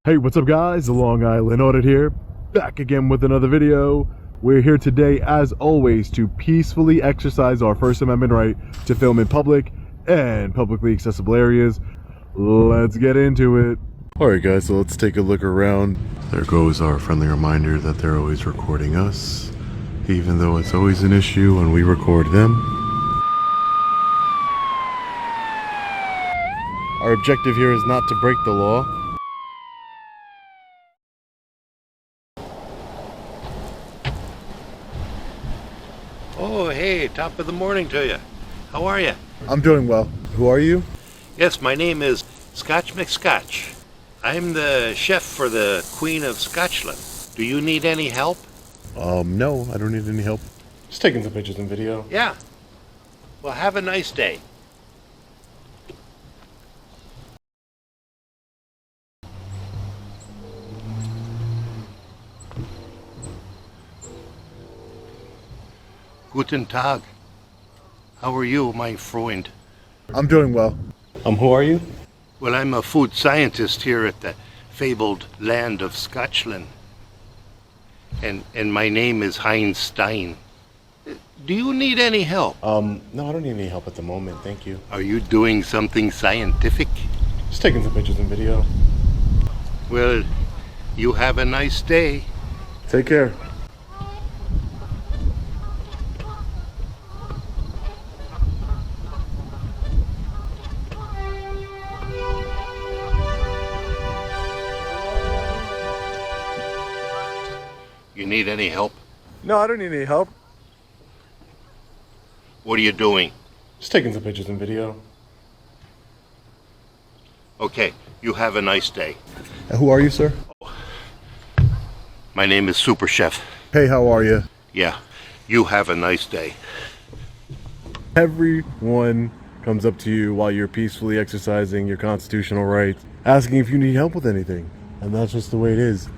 Hey, what's up guys? The Long Island Audit here, back again with another video. We're here today, as always, to peacefully exercise our First Amendment right to film in public and publicly accessible areas. Let's get into it. Alright guys, so let's take a look around. There goes our friendly reminder that they're always recording us, even though it's always an issue when we record them. Our objective here is not to break the law. Oh, hey, top of the morning to you. How are you? I'm doing well. Who are you? Yes, my name is Scotch McScotch. I'm the chef for the Queen of Scotchland. Do you need any help? No, I don't need any help. Just taking some pictures and video. Yeah. Well, have a nice day. Guten Tag. How are you, my Freund? I'm doing well. Who are you? Well, I'm a food scientist here at the fabled land of Scotchland. And my name is Heinz Stein. Do you need any help? No, I don't need any help at the moment, thank you. Are you doing something scientific? Just taking some pictures and video. Well, you have a nice day. Take care. You need any help? No, I don't need any help. What are you doing? Just taking some pictures and video. Okay, you have a nice day. Who are you, sir? My name is Super Chef. Hey, how are you? Yeah, you have a nice day. Everyone comes up to you while you're peacefully exercising your constitutional right, asking if you need help with anything. And that's just the way it is.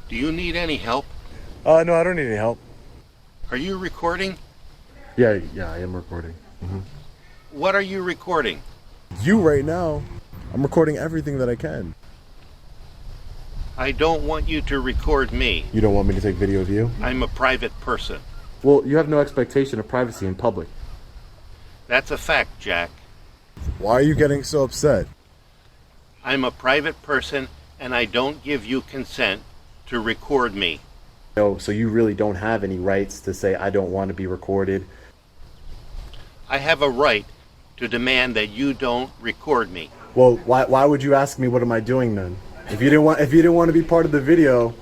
Do you need any help? No, I don't need any help. Are you recording? Yeah, I am recording. What are you recording? You right now. I'm recording everything that I can. I don't want you to record me. You don't want me to take video of you? I'm a private person. Well, you have no expectation of privacy in public. That's a fact, Jack. Why are you getting so upset? I'm a private person and I don't give you consent to record me. No, so you really don't have any rights to say I don't want to be recorded. I have a right to demand that you don't record me. Well, why would you ask me what am I doing then? If you didn't want to be part of the video,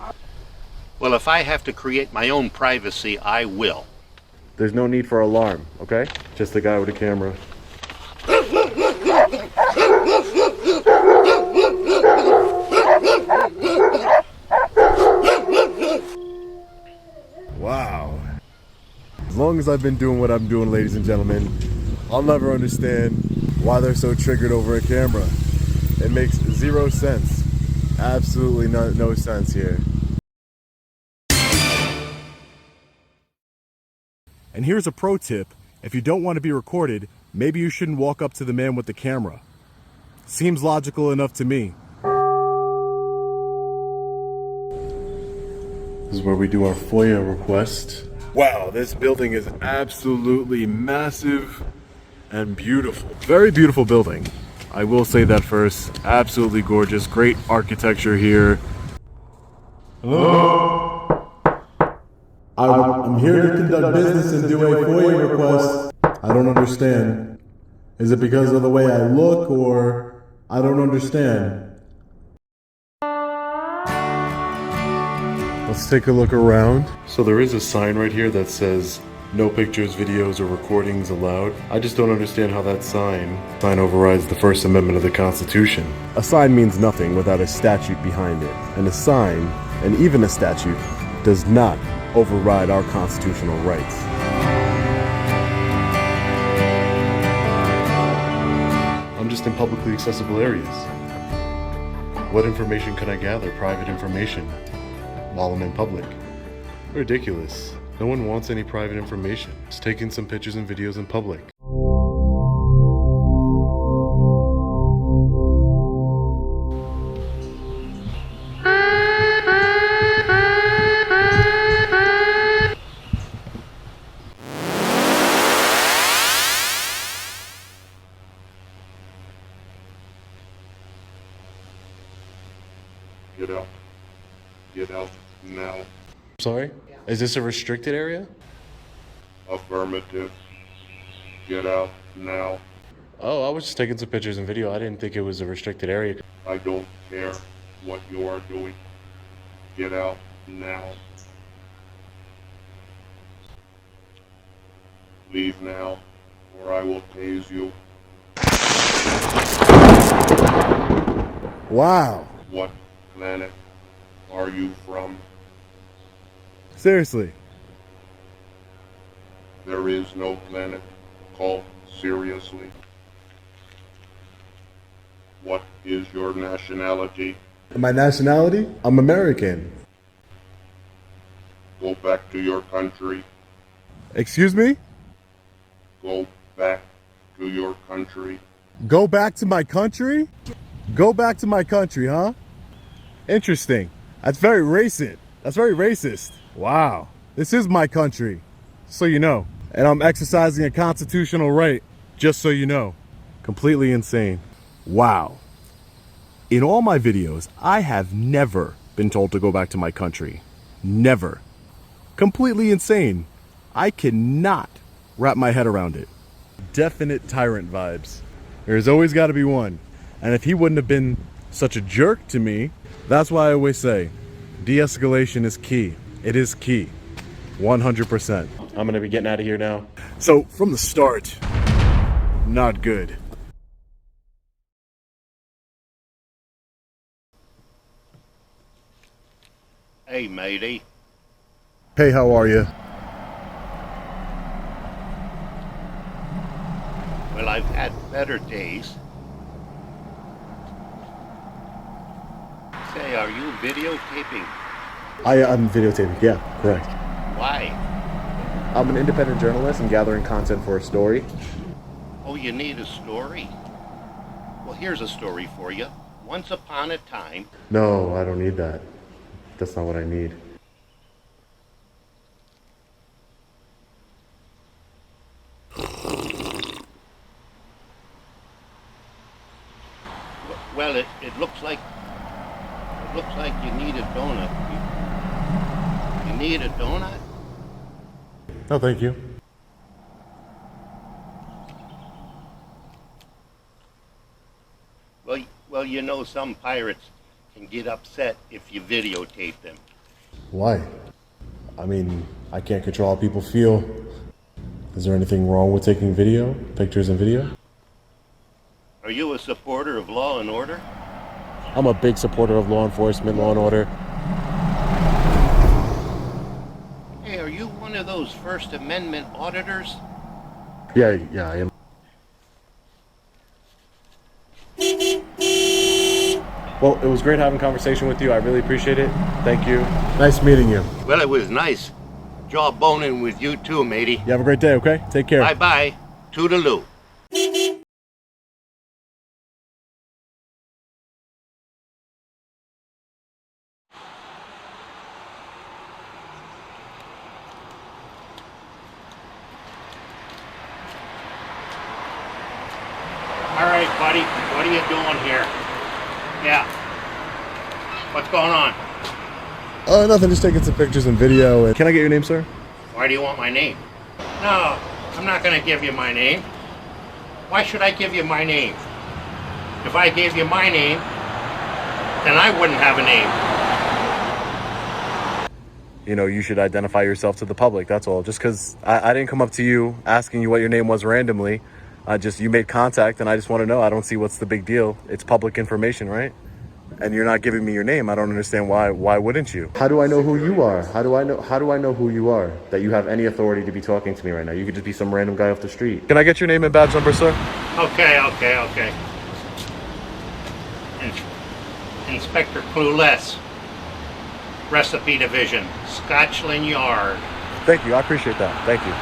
Well, if I have to create my own privacy, I will. there's no need for alarm, okay? Just the guy with a camera. Wow. As long as I've been doing what I'm doing, ladies and gentlemen, I'll never understand why they're so triggered over a camera. It makes zero sense. Absolutely no sense here. And here's a pro tip. If you don't want to be recorded, maybe you shouldn't walk up to the man with the camera. Seems logical enough to me. This is where we do our FOIA request. Wow, this building is absolutely massive and beautiful. Very beautiful building. I will say that first. Absolutely gorgeous. Great architecture here. Hello? I'm here to conduct business and do a FOIA request. I don't understand. Is it because of the way I look, or I don't understand? Let's take a look around. So there is a sign right here that says no pictures, videos, or recordings allowed. I just don't understand how that sign overrides the First Amendment of the Constitution. A sign means nothing without a statute behind it. And a sign, and even a statute, does not override our constitutional rights. I'm just in publicly accessible areas. What information can I gather? Private information while I'm in public. Ridiculous. No one wants any private information. Just taking some pictures and videos in public. Get out. Get out now. Sorry? Is this a restricted area? Affirmative. Get out now. Oh, I was just taking some pictures and video. I didn't think it was a restricted area. I don't care what you are doing. Get out now. Leave now, or I will tase you. Wow. What planet are you from? Seriously. There is no planet called seriously. What is your nationality? My nationality? I'm American. Go back to your country. Excuse me? Go back to your country. Go back to my country? Go back to my country, huh? Interesting. That's very racist. That's very racist. Wow. This is my country, so you know. And I'm exercising a constitutional right, just so you know. Completely insane. Wow. In all my videos, I have never been told to go back to my country. Never. Completely insane. I cannot wrap my head around it. Definite tyrant vibes. There's always got to be one. And if he wouldn't have been such a jerk to me, that's why I always say, de-escalation is key. It is key. 100%. I'm going to be getting out of here now. So, from the start, not good. Hey, matey. Hey, how are you? Well, I've had better days. Say, are you videotaping? I'm videotaping, yeah, correct. Why? I'm an independent journalist. I'm gathering content for a story. Oh, you need a story? Well, here's a story for you. Once upon a time... No, I don't need that. That's not what I need. Well, it looks like you need a donut. You need a donut? No, thank you. Well, you know some pirates can get upset if you videotape them. Why? I mean, I can't control how people feel. Is there anything wrong with taking video, pictures and video? Are you a supporter of law and order? I'm a big supporter of law enforcement, law and order. Hey, are you one of those First Amendment auditors? Yeah, I am. Well, it was great having a conversation with you. I really appreciate it. Thank you. Nice meeting you. Well, it was nice. Jawboning with you too, matey. You have a great day, okay? Take care. Bye-bye. Toodaloo. All right, buddy. What are you doing here? Yeah. What's going on? Nothing. Just taking some pictures and video. And can I get your name, sir? Why do you want my name? No, I'm not going to give you my name. Why should I give you my name? If I gave you my name, then I wouldn't have a name. You know, you should identify yourself to the public. That's all. Just because I didn't come up to you asking you what your name was randomly. You made contact, and I just want to know. I don't see what's the big deal. It's public information, right? And you're not giving me your name. I don't understand why. Why wouldn't you? How do I know who you are? How do I know who you are? That you have any authority to be talking to me right now? You could just be some random guy off the street. Can I get your name and badge number, sir? Okay. Inspector Clueless, Recipe Division, Scotchland Yard. Thank you. I appreciate that. Thank you.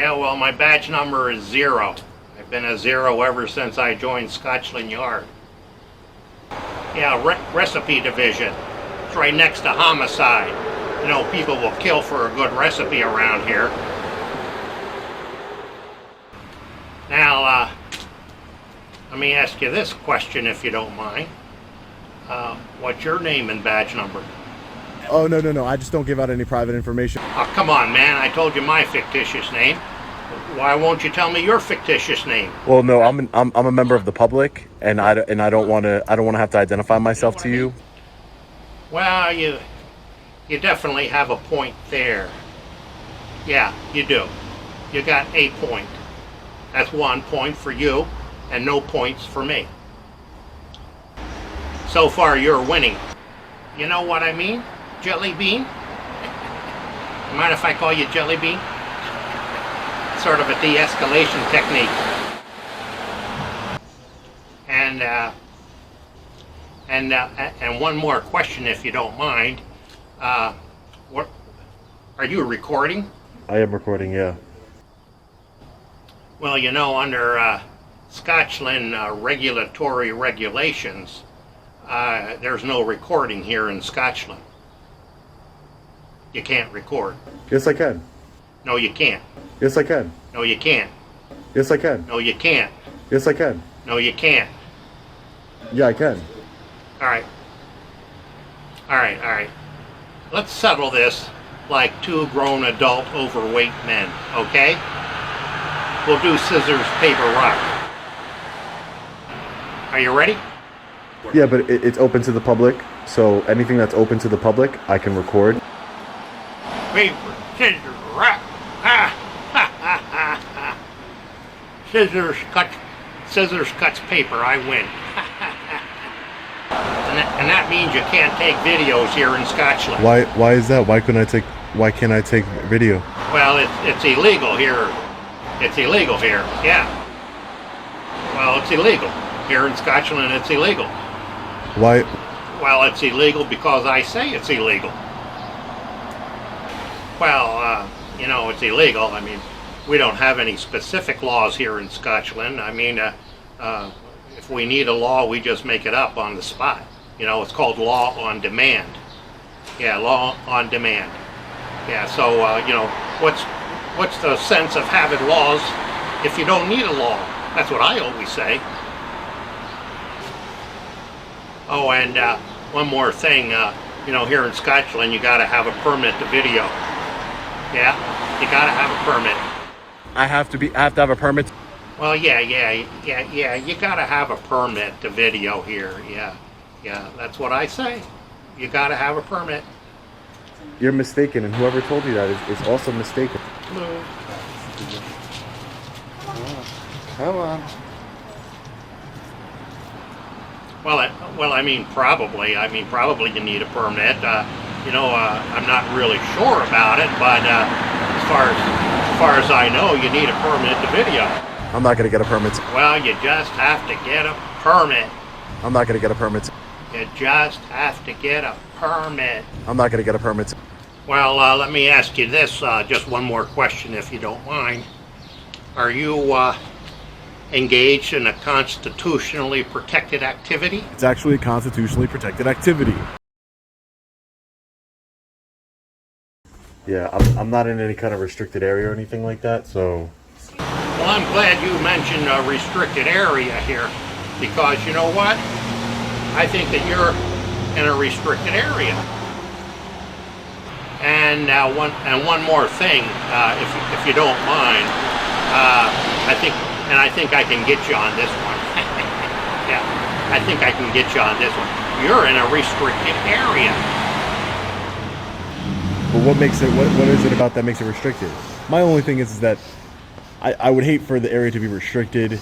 Yeah, well, my badge number is 0. I've been a 0 ever since I joined Scotchland Yard. Yeah, Recipe Division. It's right next to homicide. You know, people will kill for a good recipe around here. Now, let me ask you this question, if you don't mind. What's your name and badge number? Oh, no. I just don't give out any private information. Oh, come on, man. I told you my fictitious name. Why won't you tell me your fictitious name? Well, no, I'm a member of the public, and I don't want to have to identify myself to you. Well, you definitely have a point there. Yeah, you do. You got a point. That's 1 point for you, and no points for me. So far, you're winning. You know what I mean? Jelly bean? Mind if I call you Jelly bean? Sort of a de-escalation technique. And one more question, if you don't mind. What are you recording? I am recording, yeah. Well, you know, under Scotchland regulatory regulations, there's no recording here in Scotchland. You can't record. Yes, I can. No, you can't. Yes, I can. No, you can't. Yes, I can. No, you can't. Yes, I can. No, you can't. Yeah, I can. All right. All right, all right. Let's settle this like two grown adult overweight men, okay? We'll do scissors, paper, rock. Are you ready? Yeah, but it's open to the public, so anything that's open to the public, I can record. Paper, scissors, rock. Ha, ha, ha, ha, ha. Scissors cuts paper, I win. And that means you can't take videos here in Scotchland. Why is that? Why can't I take video? Well, it's illegal here. It's illegal here, yeah. Well, it's illegal. Here in Scotland, it's illegal. Why? Well, it's illegal because I say it's illegal. Well, you know, it's illegal. I mean, we don't have any specific laws here in Scotland. I mean, if we need a law, we just make it up on the spot. You know, it's called law on demand. Yeah, law on demand. Yeah, so, you know, what's the sense of having laws if you don't need a law? That's what I always say. Oh, and one more thing, you know, here in Scotland, you got to have a permit to video. Yeah, you got to have a permit. I have to have a permit. Well, yeah, you got to have a permit to video here. Yeah, that's what I say. You got to have a permit. You're mistaken, and whoever told you that is also mistaken. No. Come on. Well, I mean, probably. I mean, probably you need a permit. You know, I'm not really sure about it, but as far as I know, you need a permit to video. I'm not gonna get a permit. Well, you just have to get a permit. I'm not gonna get a permit. You just have to get a permit. I'm not gonna get a permit. Well, let me ask you this, just one more question, if you don't mind. Are you engaged in a constitutionally protected activity? It's actually a constitutionally protected activity. Yeah, I'm not in any kind of restricted area or anything like that, so... Well, I'm glad you mentioned a restricted area here, because you know what? I think that you're in a restricted area. And one more thing, if you don't mind, I think I can get you on this one. Yeah, I think I can get you on this one. You're in a restricted area. But what makes it? What is it about that makes it restricted? My only thing is that I would hate for the area to be restricted.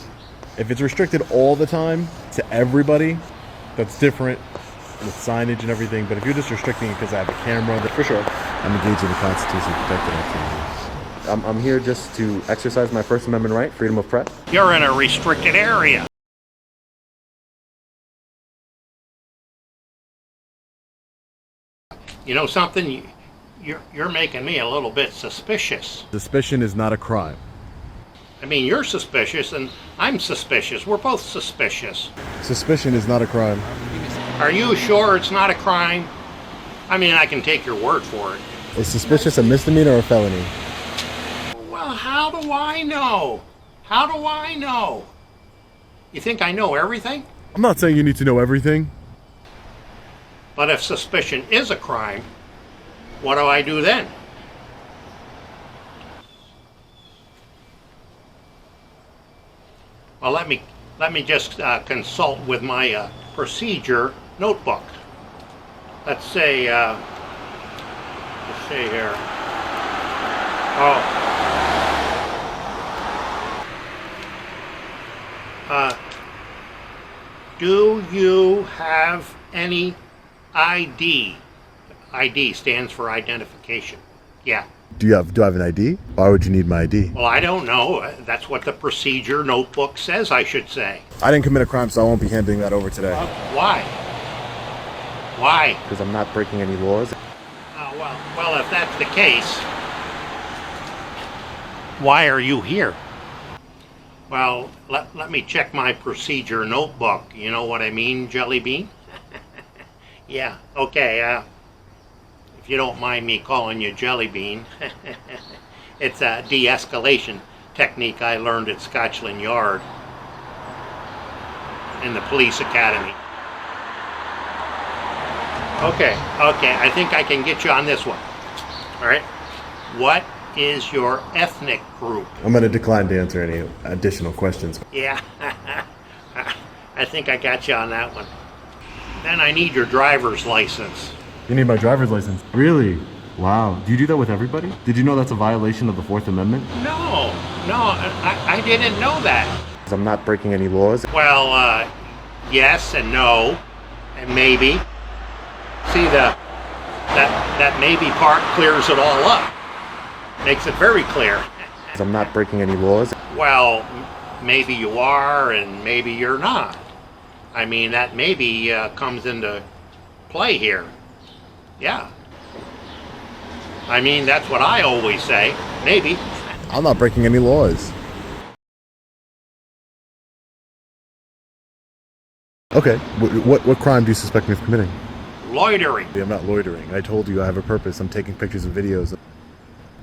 If it's restricted all the time to everybody, that's different with signage and everything. But if you're just restricting it because I have a camera, then for sure I'm engaged in the constitutionally protected activity. I'm here just to exercise my First Amendment right, freedom of press. You're in a restricted area. You know something? You're making me a little bit suspicious. Suspicion is not a crime. I mean, you're suspicious and I'm suspicious. We're both suspicious. Suspicion is not a crime. Are you sure it's not a crime? I mean, I can take your word for it. Is suspicious a misdemeanor or a felony? Well, how do I know? How do I know? You think I know everything? I'm not saying you need to know everything. But if suspicion is a crime, what do I do then? Well, let me just consult with my procedure notebook. Let's say here. Oh. Do you have any ID? ID stands for identification. Yeah. Do I have an ID? Why would you need my ID? Well, I don't know. That's what the procedure notebook says I should say. I didn't commit a crime, so I won't be handing that over today. Why? Why? Because I'm not breaking any laws. Well, if that's the case, why are you here? Well, let me check my procedure notebook. You know what I mean, Jelly Bean? Yeah, okay, if you don't mind me calling you Jelly Bean. It's a de-escalation technique I learned at Scotchland Yard in the police academy. Okay, I think I can get you on this one. All right, what is your ethnic group? I'm going to decline to answer any additional questions. Yeah, I think I got you on that one. Then I need your driver's license. You need my driver's license? Really? Wow. Do you do that with everybody? Did you know that's a violation of the Fourth Amendment? No, I didn't know that. I'm not breaking any laws. Well, yes and no, and maybe. See, that maybe part clears it all up. Makes it very clear. I'm not breaking any laws. Well, maybe you are and maybe you're not. I mean, that maybe comes into play here. Yeah. I mean, that's what I always say. Maybe. I'm not breaking any laws. Okay, what crime do you suspect me of committing? Loitering. I'm not loitering. I told you I have a purpose. I'm taking pictures and videos.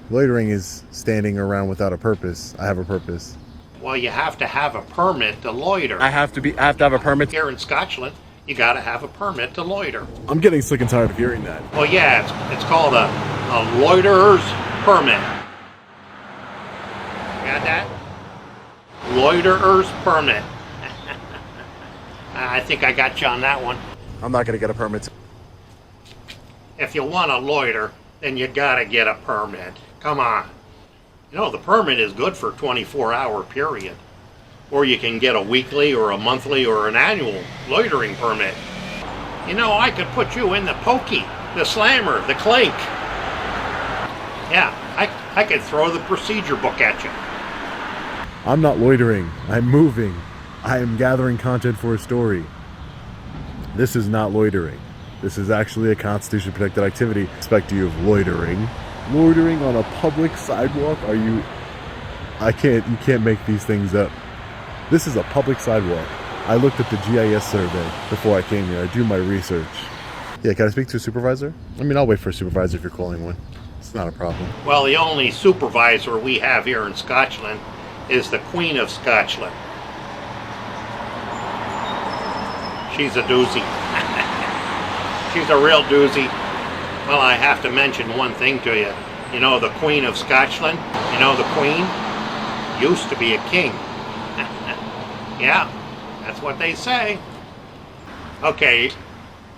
Loitering is standing around without a purpose. I have a purpose. Well, you have to have a permit to loiter. I have to have a permit. Here in Scotchland, you got to have a permit to loiter. I'm getting sick and tired of hearing that. Well, yeah, it's called a loiterer's permit. Got that? Loiterer's permit. I think I got you on that one. I'm not going to get a permit. If you want to loiter, then you got to get a permit. Come on. You know, the permit is good for a 24-hour period. Or you can get a weekly or a monthly or an annual loitering permit. You know, I could put you in the pokey, the slammer, the clink. Yeah, I could throw the procedure book at you. I'm not loitering. I'm moving. I am gathering content for a story. This is not loitering. This is actually a Constitution-protected activity. I suspect you of loitering. Loitering on a public sidewalk? You can't make these things up. This is a public sidewalk. I looked at the GIS survey before I came here. I do my research. Yeah, can I speak to a supervisor? I mean, I'll wait for a supervisor if you're calling one. It's not a problem. Well, the only supervisor we have here in Scotchland is the Queen of Scotchland. She's a doozy. She's a real doozy. Well, I have to mention one thing to you. You know, the Queen of Scotchland, you know, the Queen used to be a king. Yeah, that's what they say. Okay,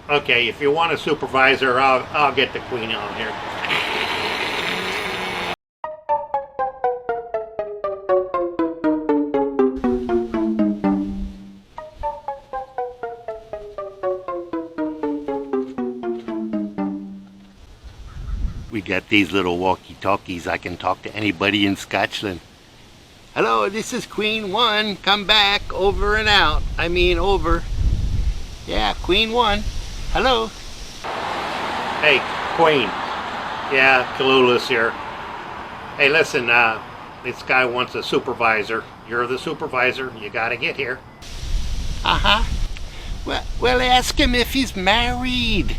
if you want a supervisor, I'll get the Queen on here. We got these little walkie-talkies. I can talk to anybody in Scotchland. Hello, this is Queen 1. Come back. Over and out. I mean over. Yeah, Queen 1. Hello. Hey, Queen. Yeah, Kalula's here. Hey, listen, this guy wants a supervisor. You're the supervisor. You gotta get here. Uh-huh. Well, ask him if he's married.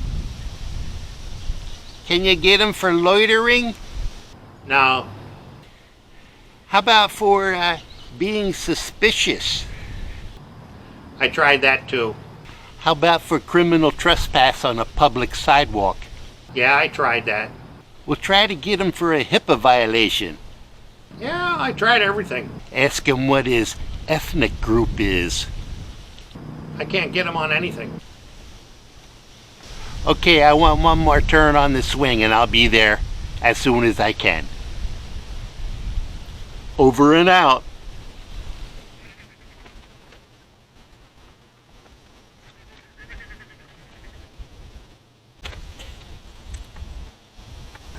Can you get him for loitering? No. How about for being suspicious? I tried that too. How about for criminal trespass on a public sidewalk? Yeah, I tried that. We'll try to get him for a HIPAA violation. Yeah, I tried everything. Ask him what his ethnic group is. I can't get him on anything. Okay, I want one more turn on the swing and I'll be there as soon as I can. Over and out.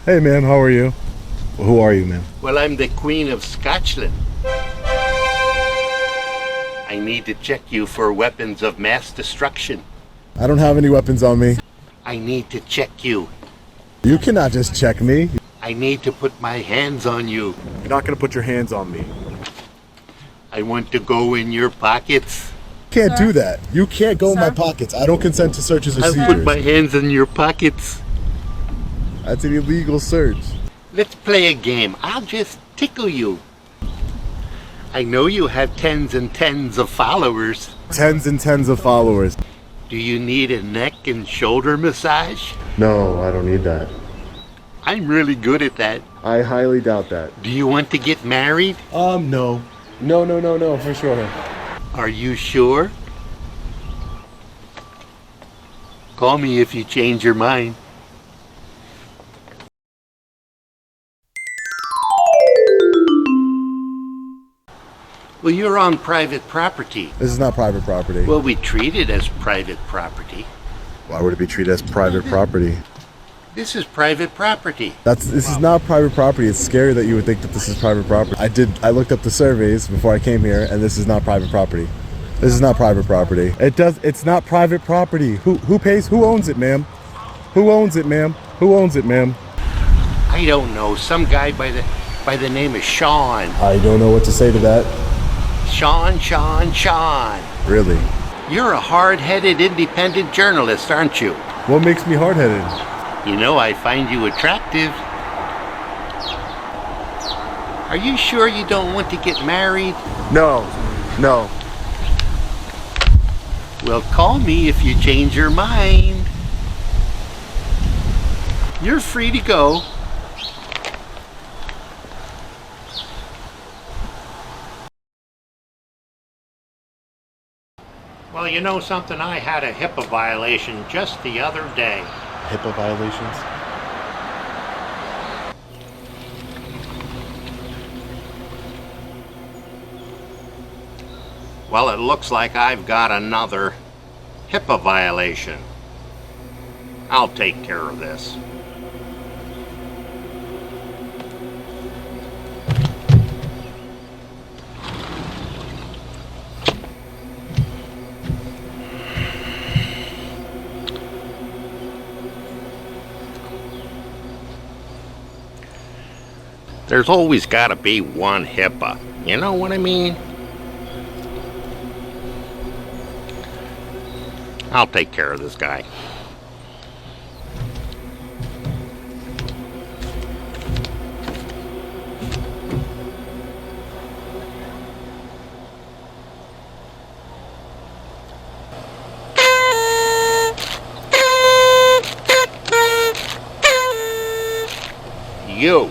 Hey, man, how are you? Well, who are you, man? Well, I'm the Queen of Scotchland. I need to check you for weapons of mass destruction. I don't have any weapons on me. I need to check you. You cannot just check me. I need to put my hands on you. You're not gonna put your hands on me. I want to go in your pockets. Can't do that. You can't go in my pockets. I don't consent to searches or I'll seizures. put my hands in your pockets. That's an illegal search. Let's play a game. I'll just tickle you. I know you have tens and tens of followers. Tens and tens of followers. Do you need a neck and shoulder massage? No, I don't need that. I'm really good at that. I highly doubt that. Do you want to get married? No. No, for sure. Are you sure? Call me if you change your mind. Well, you're on private property. This is not private property. Well, we treat it as private property. Why would it be treated as private property? This is private property. This is not private property. It's scary that you would think that this is private property. I looked up the surveys before I came here, and this is not private property. This is not private property. It's not private property. Who pays? Who owns it, ma'am? Who owns it, ma'am? Who owns it, ma'am? I don't know. Some guy by the name of Sean. I don't know what to say to that. Sean. Really? You're a hard-headed independent journalist, aren't you? What makes me hard-headed? You know, I find you attractive. Are you sure you don't want to get married? No. Well, call me if you change your mind. You're free to go. Well, you know something? I had a HIPAA violation just the other day. HIPAA violations? Well, it looks like I've got another HIPAA violation. I'll take care of this. There's always got to be one HIPAA. You know what I mean? I'll take care of this guy. You,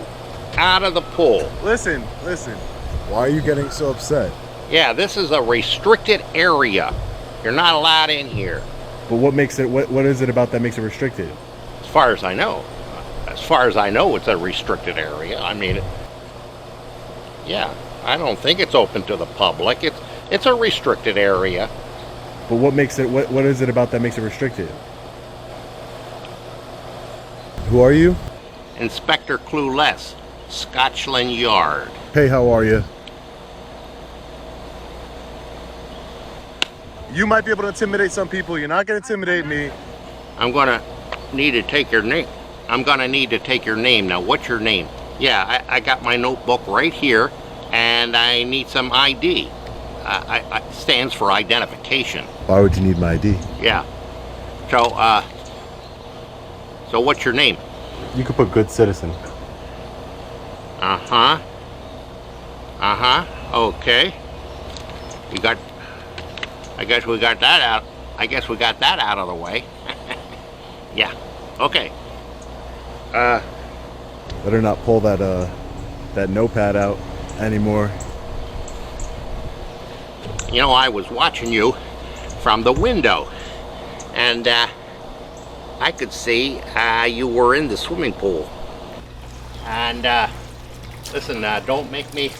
out of the pool. Listen. Why are you getting so upset? Yeah, this is a restricted area. You're not allowed in here. But what makes it, what is it about that makes it restricted? As far as I know. As far as I know, it's a restricted area. I mean, yeah, I don't think it's open to the public. It's a restricted area. But what makes it, what is it about that makes it restricted? Who are you? Inspector Clueless, Scotchland Yard. Hey, how are you? You might be able to intimidate some people. You're not going to intimidate me. I'm gonna need to take your name. I'm gonna need to take your name. Now, what's your name? Yeah, I got my notebook right here, and I need some ID. I stands for identification. Why would you need my ID? Yeah. So what's your name? You could put good citizen. Uh-huh. Okay. I guess we got that out. I guess we got that out of the way. Yeah. Okay. Better not pull that notepad out anymore. You know, I was watching you from the window, and I could see you were in the swimming pool. And listen, don't make me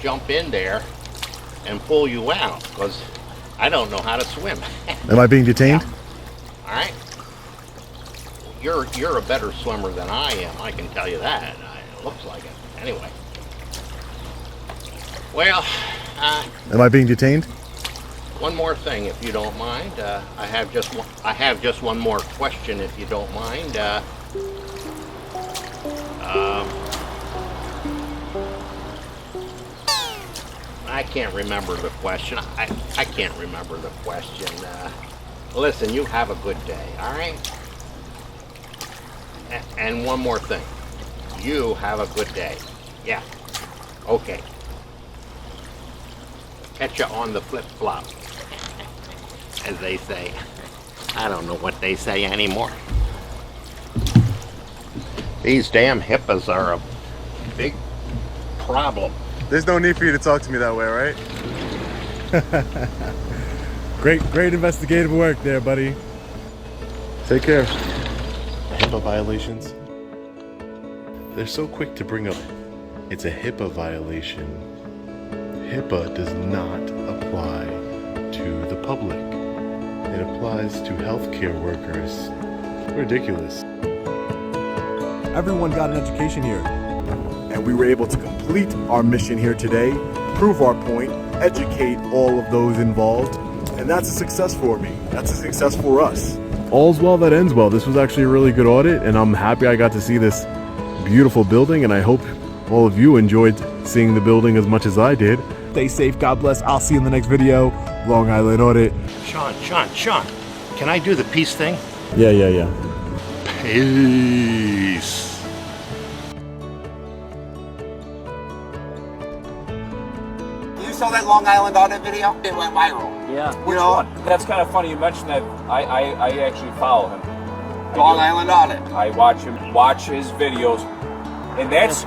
jump in there and pull you out, because I don't know how to swim. Am I being detained? Yeah. All right. You're a better swimmer than I am. I can tell you that. It looks like it. Anyway. Well. Am I being detained? One more thing, if you don't mind. I have just one more question, if you don't mind. I can't remember the question. I can't remember the question. Listen, you have a good day, all right? And one more thing. You have a good day. Yeah. Okay. Catch you on the flip-flop, as they say. I don't know what they say anymore. These damn HIPAAs are a big problem. There's no need for you to talk to me that way, right? Great investigative work there, buddy. Take care. HIPAA violations. They're so quick to bring up it's a HIPAA violation. HIPAA does not apply to the public. It applies to healthcare workers. Ridiculous. Everyone got an education here. And we were able to complete our mission here today, prove our point, educate all of those involved, and that's a success for me. That's a success for us. All's well that ends well. This was actually a really good audit, and I'm happy I got to see this beautiful building, and I hope all of you enjoyed seeing the building as much as I did. Stay safe, God bless. I'll see you in the next video. Long Island Audit. Sean, can I do the peace thing? Yeah. Peace. You saw that Long Island Audit video? It went viral. Yeah. You know, That's kind of funny you mentioned that. I actually follow him. Long Island Audit. I watch his videos, and that's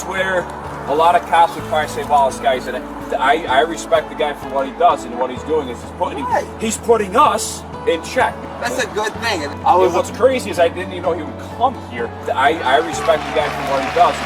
where a lot of cops would try to say, "Well, this guy's in it." I respect the guy for what he does, and what he's doing is he's putting us in check. That's a good thing. And what's crazy is I didn't even know he would come here. I respect the guy for what he does.